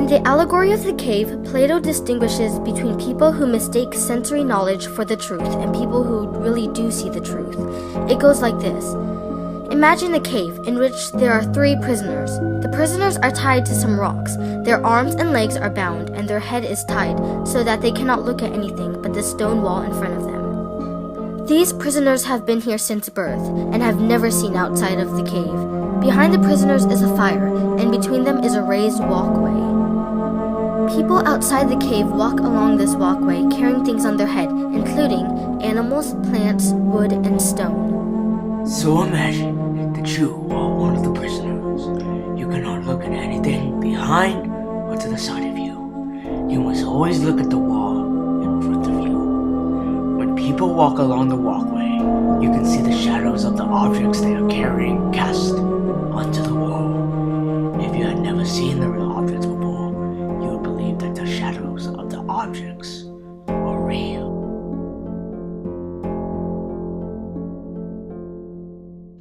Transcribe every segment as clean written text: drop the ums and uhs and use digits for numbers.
In the Allegory of the Cave, Plato distinguishes between people who mistake sensory knowledge for the truth and people who really do see the truth. It goes like this. Imagine a cave in which there are 3 prisoners. The prisoners are tied to some rocks. Their arms and legs are bound, and their head is tied so that they cannot look at anything but the stone wall in front of them. These prisoners have been here since birth and have never seen outside of the cave. Behind the prisoners is a fire, and between them is a raised walkway. People outside the cave walk along this walkway carrying things on their head, including animals, plants, wood, and stone. So imagine that you are one of the prisoners. You cannot look at anything behind or to the side of you. You must always look at the wall in front of you. When people walk along the walkway, you can see the shadows of the objects they are carrying cast onto the wall. If you had never seen the real objects before, you would believe that the shadows of the objects are real.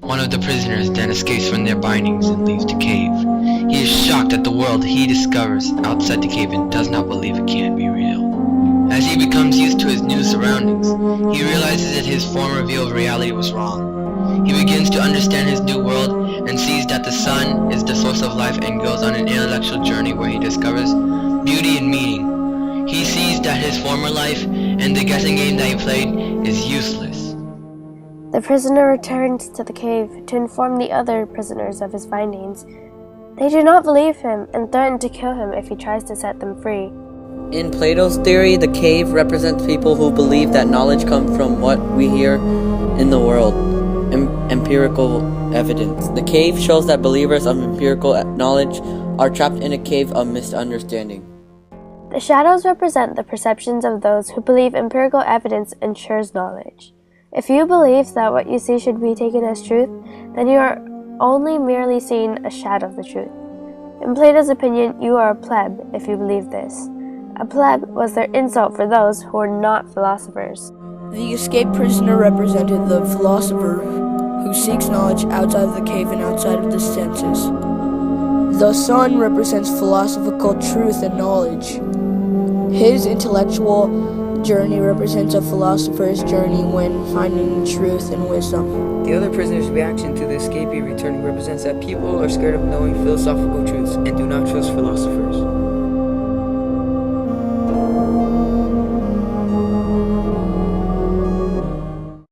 One of the prisoners then escapes from their bindings and leaves the cave. He is shocked at the world he discovers outside the cave and does not believe it can be real. As he becomes used to his new surroundings, he realizes that his former view of reality was wrong. He begins to understand his new world and sees that the sun is the source of life and goes on an intellectual journey where he discovers beauty and meaning. He sees that his former life and the guessing game that he played is useless. The prisoner returns to the cave to inform the other prisoners of his findings. They do not believe him and threaten to kill him if he tries to set them free. In Plato's theory, the cave represents people who believe that knowledge comes from what we hear in the world, empirical evidence. The cave shows that believers of empirical knowledge are trapped in a cave of misunderstanding. The shadows represent the perceptions of those who believe empirical evidence ensures knowledge. If you believe that what you see should be taken as truth, then you are only merely seeing a shadow of the truth. In Plato's opinion, you are a pleb if you believe this. A pleb was their insult for those who were not philosophers. The escaped prisoner represented the philosopher who seeks knowledge outside of the cave and outside of the senses. The sun represents philosophical truth and knowledge. His intellectual journey represents a philosopher's journey when finding truth and wisdom. The other prisoner's reaction to the escapee returning represents that people are scared of knowing philosophical truths and do not trust philosophers.